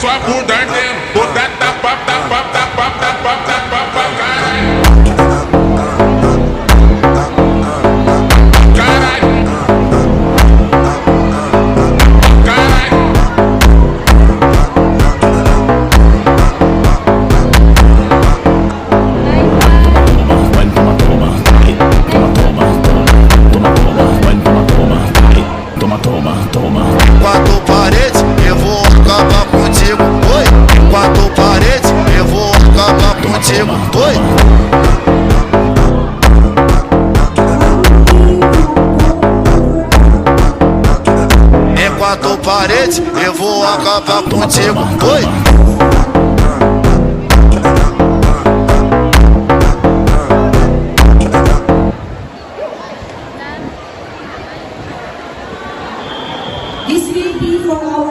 sua bunda ardendo. Vou dar tapa, tapa, tapa, tapa, tapa, tapa, caralho. Quatro paredes, eu vou acabar contigo, oi. Quatro paredes, eu vou acabar contigo, oi. É quatro paredes, eu vou acabar contigo, oi. This will be for our